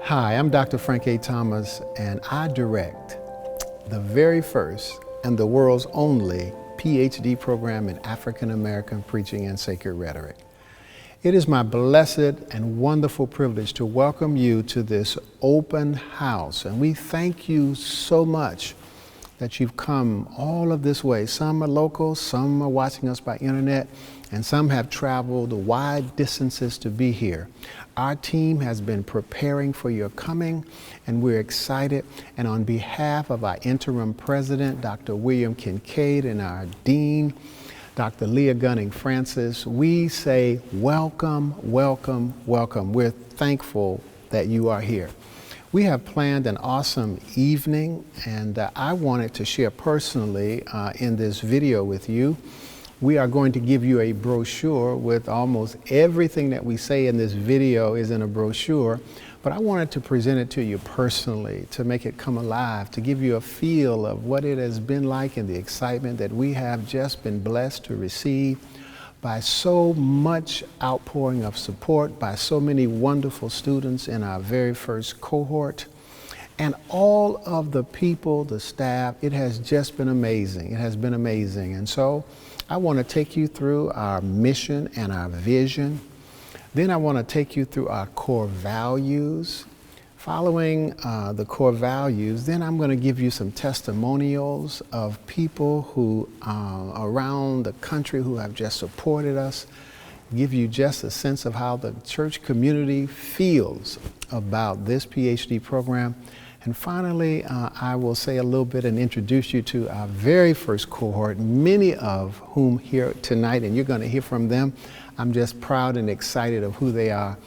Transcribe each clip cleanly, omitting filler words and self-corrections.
Hi, I'm Dr. Frank A. Thomas, and I direct the very first and the world's only PhD program in African American preaching and sacred rhetoric. It is my blessed and wonderful privilege to welcome you to this open house, and we thank you so much that you've come all of this way. Some are local, some are watching us by internet, and some have traveled wide distances to be here. Our team has been preparing for your coming, and we're excited. And on behalf of our interim president, Dr. William Kincaid, and our dean, Dr. Leah Gunning Francis, we say welcome, welcome, welcome. We're thankful that you are here. We have planned an awesome evening, and I wanted to share personally in this video with you. We are going to give you a brochure with almost everything that we say in this video is in a brochure, but I wanted to present it to you personally, to make it come alive, to give you a feel of what it has been like and the excitement that we have just been blessed to receive by so much outpouring of support, by so many wonderful students in our very first cohort. And all of the people, the staff, it has just been amazing. It has been amazing. And so I want to take you through our mission and our vision. Then I want to take you through our core values. Following the core values, then I'm going to give you some testimonials of people who around the country who have just supported us, give you just a sense of how the church community feels about this PhD program. And finally, I will say a little bit and introduce you to our very first cohort, many of whom here tonight, and you're going to hear from them. I'm just proud and excited of who they are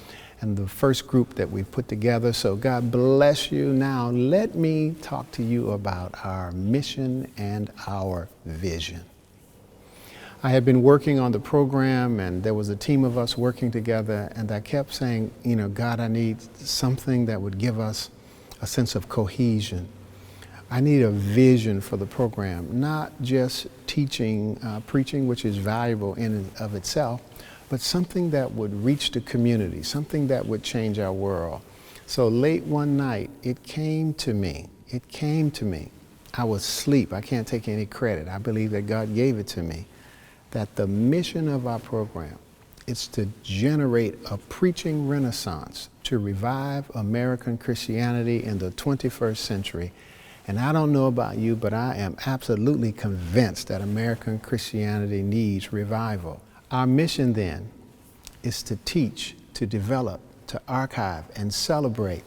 and the first group that we put together. So God bless you. Now, let me talk to you about our mission and our vision. I had been working on the program, and there was a team of us working together, and I kept saying, God, I need something that would give us a sense of cohesion. I need a vision for the program, not just teaching, preaching, which is valuable in and of itself, but something that would reach the community, something that would change our world. So late one night, it came to me. I was asleep. I can't take any credit. I believe that God gave it to me, that the mission of our program is to generate a preaching renaissance to revive American Christianity in the 21st century. And I don't know about you, but I am absolutely convinced that American Christianity needs revival. Our mission then is to teach, to develop, to archive, and celebrate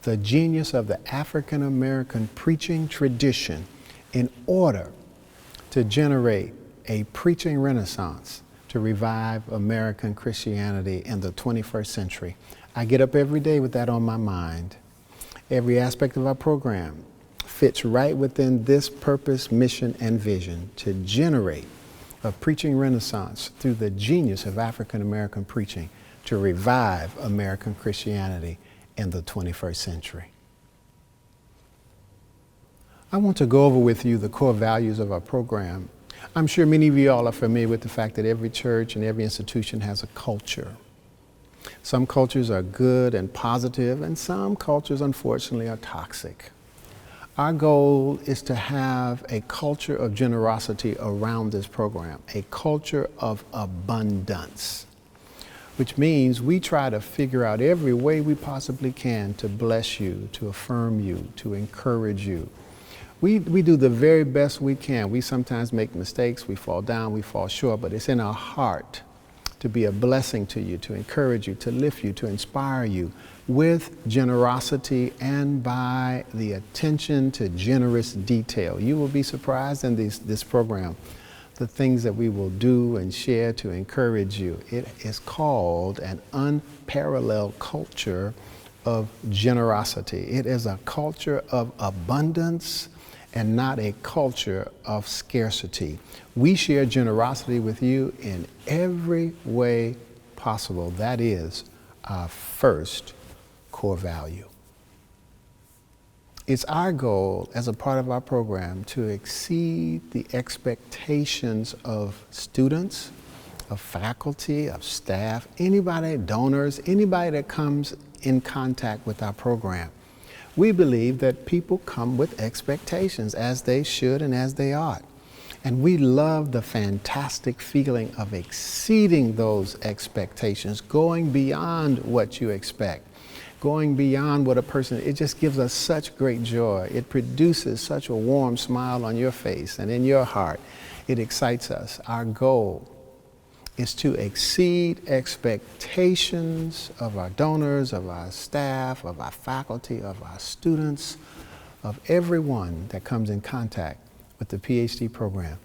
the genius of the African American preaching tradition in order to generate a preaching renaissance to revive American Christianity in the 21st century. I get up every day with that on my mind. Every aspect of our program fits right within this purpose, mission, and vision to generate a preaching renaissance through the genius of African American preaching to revive American Christianity in the 21st century. I want to go over with you the core values of our program. I'm sure many of you all are familiar with the fact that every church and every institution has a culture. Some cultures are good and positive, and some cultures, unfortunately, are toxic. Our goal is to have a culture of generosity around this program, a culture of abundance, which means we try to figure out every way we possibly can to bless you, to affirm you, to encourage you. We do the very best we can. We sometimes make mistakes, we fall down, we fall short, but it's in our heart to be a blessing to you, to encourage you, to lift you, to inspire you with generosity and by the attention to generous detail. You will be surprised in this program, the things that we will do and share to encourage you. It is called an unparalleled culture of generosity. It is a culture of abundance and not a culture of scarcity. We share generosity with you in every way possible. That is our first core value. It's our goal as a part of our program to exceed the expectations of students, of faculty, of staff, anybody, donors, anybody that comes in contact with our program. We believe that people come with expectations, as they should and as they ought. And we love the fantastic feeling of exceeding those expectations, going beyond what you expect, going beyond what a person, it just gives us such great joy. It produces such a warm smile on your face and in your heart. It excites us. Our goal is to exceed expectations of our donors, of our staff, of our faculty, of our students, of everyone that comes in contact with the PhD program.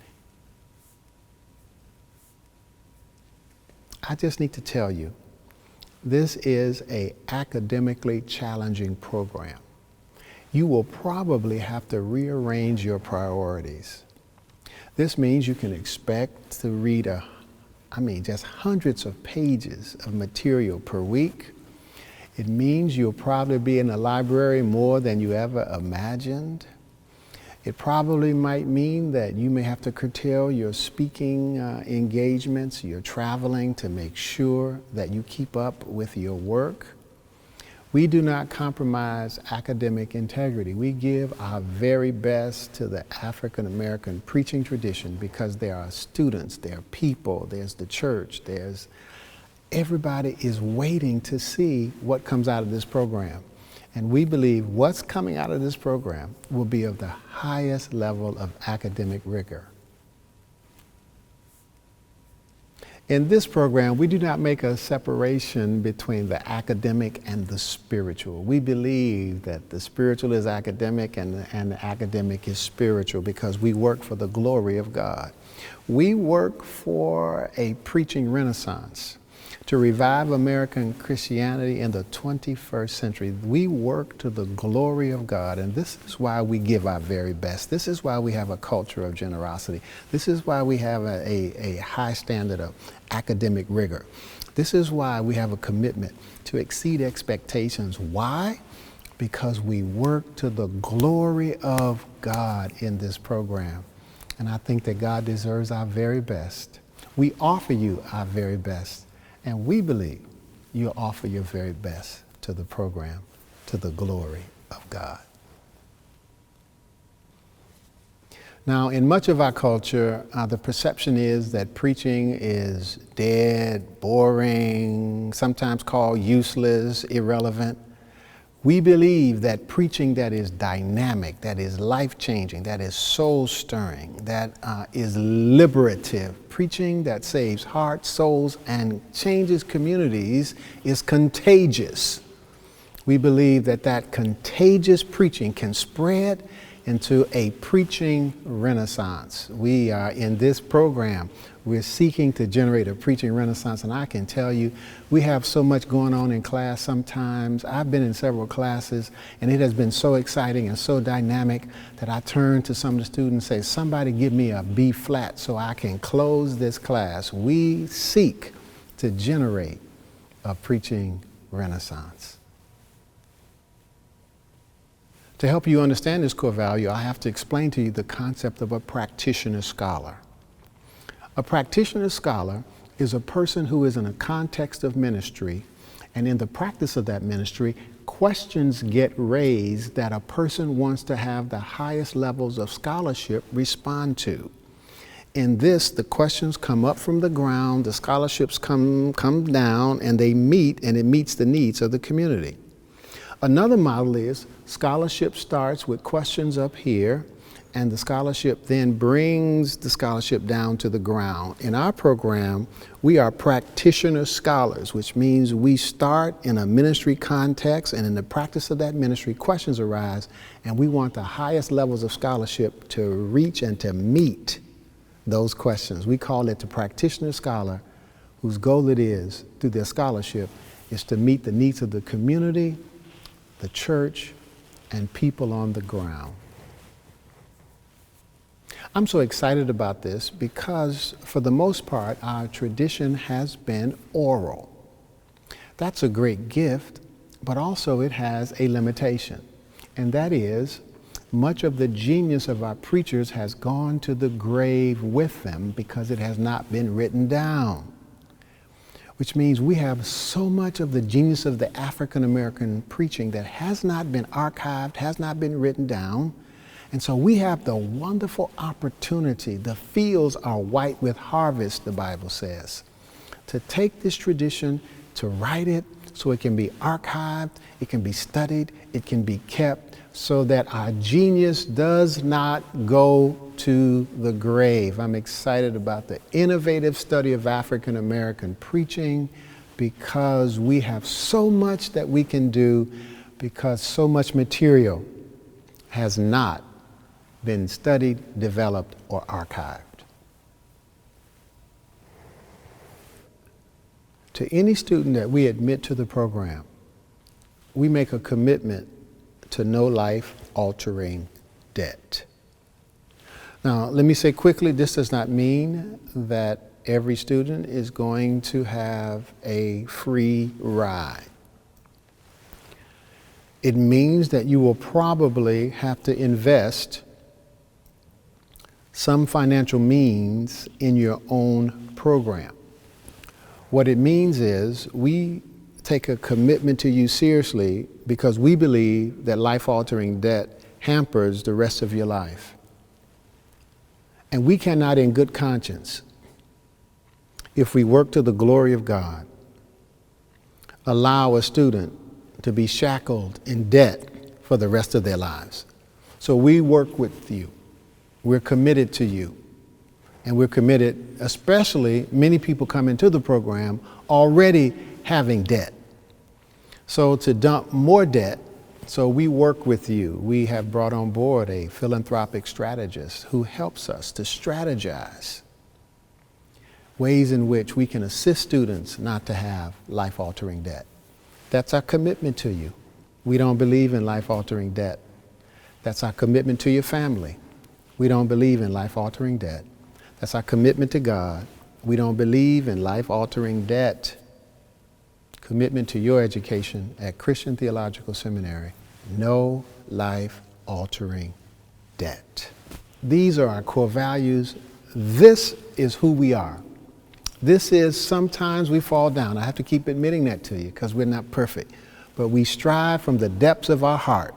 I just need to tell you, this is an academically challenging program. You will probably have to rearrange your priorities. This means you can expect to read just hundreds of pages of material per week. It means you'll probably be in the library more than you ever imagined. It probably might mean that you may have to curtail your speaking engagements, your traveling, to make sure that you keep up with your work. We do not compromise academic integrity. We give our very best to the African American preaching tradition because there are students, there are people, there's the church, everybody is waiting to see what comes out of this program. And we believe what's coming out of this program will be of the highest level of academic rigor. In this program, we do not make a separation between the academic and the spiritual. We believe that the spiritual is academic and the academic is spiritual because we work for the glory of God. We work for a preaching renaissance to revive American Christianity in the 21st century. We work to the glory of God, and this is why we give our very best. This is why we have a culture of generosity. This is why we have a high standard of academic rigor. This is why we have a commitment to exceed expectations. Why? Because we work to the glory of God in this program. And I think that God deserves our very best. We offer you our very best. And we believe you'll offer your very best to the program, to the glory of God. Now, in much of our culture, the perception is that preaching is dead, boring, sometimes called useless, irrelevant. We believe that preaching that is dynamic, that is life-changing, that is soul-stirring, that is liberative, preaching that saves hearts, souls, and changes communities is contagious. We believe that that contagious preaching can spread into a preaching renaissance. We are in this program, we're seeking to generate a preaching renaissance, and I can tell you, we have so much going on in class sometimes. I've been in several classes, and it has been so exciting and so dynamic that I turn to some of the students and say, somebody give me a B flat so I can close this class. We seek to generate a preaching renaissance. To help you understand this core value, I have to explain to you the concept of a practitioner-scholar. A practitioner-scholar is a person who is in a context of ministry, and in the practice of that ministry, questions get raised that a person wants to have the highest levels of scholarship respond to. In this, the questions come up from the ground, the scholarships come down, and they meet, and it meets the needs of the community. Another model is scholarship starts with questions up here, and the scholarship then brings the scholarship down to the ground. In our program, we are practitioner scholars, which means we start in a ministry context, and in the practice of that ministry, questions arise, and we want the highest levels of scholarship to reach and to meet those questions. We call it the practitioner scholar, whose goal it is, through their scholarship, is to meet the needs of the community, the church, and people on the ground. I'm so excited about this because, for the most part, our tradition has been oral. That's a great gift, but also it has a limitation, and that is much of the genius of our preachers has gone to the grave with them because it has not been written down. which means we have so much of the genius of the African American preaching that has not been archived, has not been written down. And so we have the wonderful opportunity, the fields are white with harvest, the Bible says, to take this tradition, to write it so it can be archived, it can be studied, it can be kept, so that our genius does not go to the grave. I'm excited about the innovative study of African American preaching because we have so much that we can do, because so much material has not been studied, developed, or archived. To any student that we admit to the program, we make a commitment to no life-altering debt. Now, let me say quickly, this does not mean that every student is going to have a free ride. It means that you will probably have to invest some financial means in your own program. What it means is we take a commitment to you seriously because we believe that life-altering debt hampers the rest of your life. And we cannot in good conscience, if we work to the glory of God, allow a student to be shackled in debt for the rest of their lives. So we work with you. We're committed to you. And we're committed, especially many people come into the program already having debt. So to dump more debt, so we work with you. We have brought on board a philanthropic strategist who helps us to strategize ways in which we can assist students not to have life-altering debt. That's our commitment to you. We don't believe in life-altering debt. That's our commitment to your family. We don't believe in life-altering debt. That's our commitment to God. We don't believe in life-altering debt. Commitment to your education at Christian Theological Seminary. No life-altering debt. These are our core values. This is who we are. This is, sometimes we fall down. I have to keep admitting that to you because we're not perfect. But we strive from the depths of our heart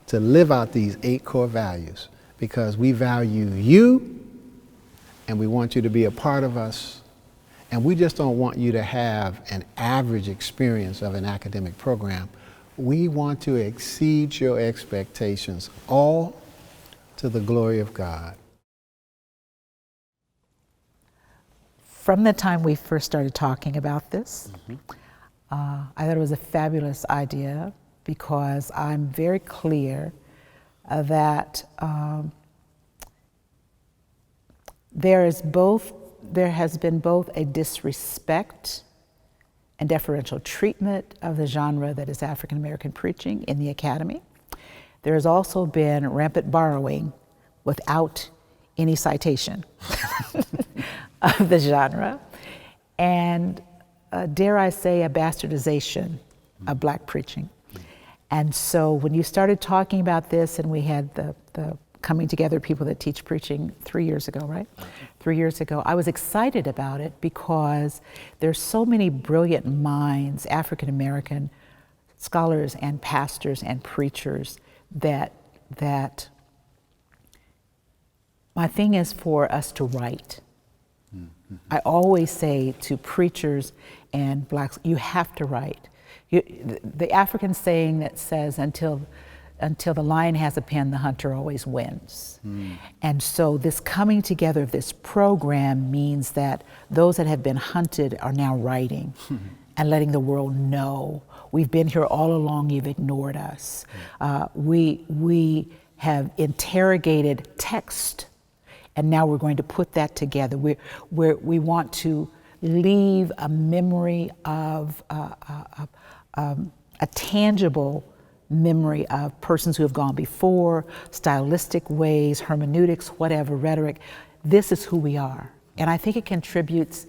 to live out these 8 core values because we value you and we want you to be a part of us. And we just don't want you to have an average experience of an academic program. We want to exceed your expectations, all to the glory of God. From the time we first started talking about this, I thought it was a fabulous idea because I'm very clear that there has been both a disrespect and deferential treatment of the genre that is African American preaching in the academy. There has also been rampant borrowing without any citation of the genre, and dare I say, a bastardization of Black preaching. And so when you started talking about this, and we had the coming together people that teach preaching 3 years ago, right? 3 years ago, I was excited about it because there's so many brilliant minds, African American scholars and pastors and preachers that my thing is for us to write. I always say to preachers and Blacks, you have to write. The African saying that says, until the lion has a pen, the hunter always wins. And so this coming together of this program means that those that have been hunted are now writing and letting the world know, we've been here all along, you've ignored us. We have interrogated text, and now we're going to put that together. We want to leave a memory of a tangible memory of persons who have gone before, stylistic ways, hermeneutics, whatever, rhetoric. This is who we are. And I think it contributes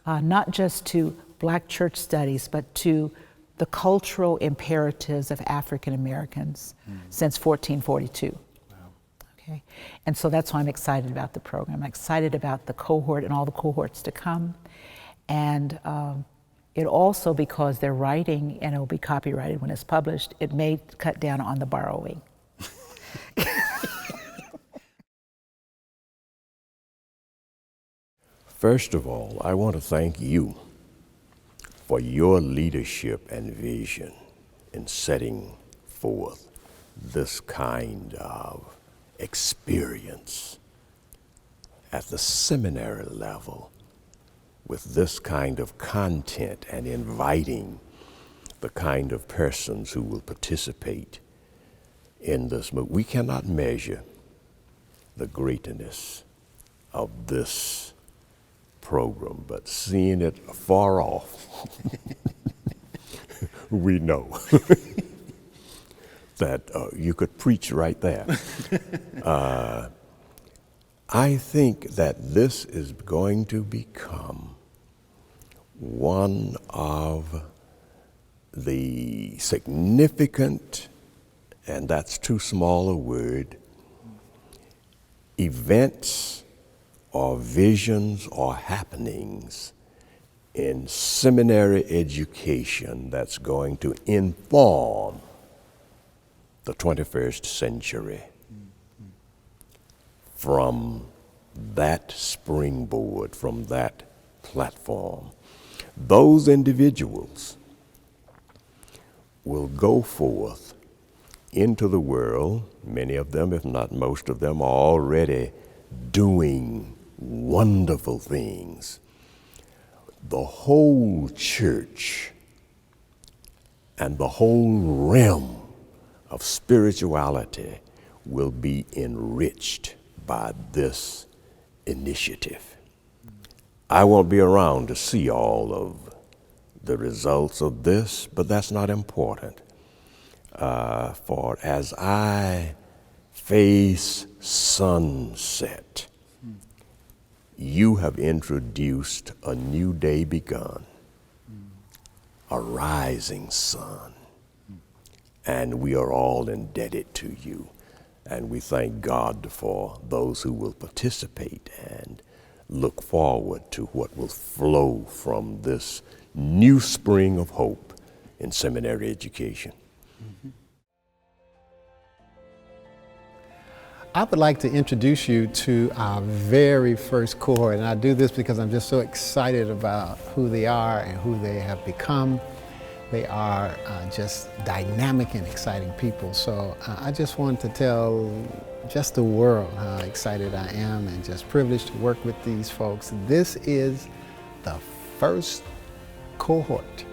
not just to Black church studies, but to the cultural imperatives of African Americans since 1442. Okay. And so that's why I'm excited about the program. I'm excited about the cohort and all the cohorts to come. And It also, because they're writing and it will be copyrighted when it's published, it may cut down on the borrowing. First of all, I want to thank you for your leadership and vision in setting forth this kind of experience at the seminary level with this kind of content and inviting the kind of persons who will participate in this move. We cannot measure the greatness of this program, but seeing it far off, we know that you could preach right there. I think that this is going to become one of the significant, and that's too small a word, events or visions or happenings in seminary education that's going to inform the 21st century from that springboard, from that platform. Those individuals will go forth into the world. Many of them, if not most of them, are already doing wonderful things. The whole church and the whole realm of spirituality will be enriched by this initiative. I won't be around to see all of the results of this, but that's not important. For as I face sunset, you have introduced a new day begun, a rising sun, and we are all indebted to you. And we thank God for those who will participate and look forward to what will flow from this new spring of hope in seminary education. I would like to introduce you to our very first cohort, and I do this because I'm just so excited about who they are and who they have become. They are just dynamic and exciting people. So I just want to tell just the world how excited I am and just privileged to work with these folks. This is the first cohort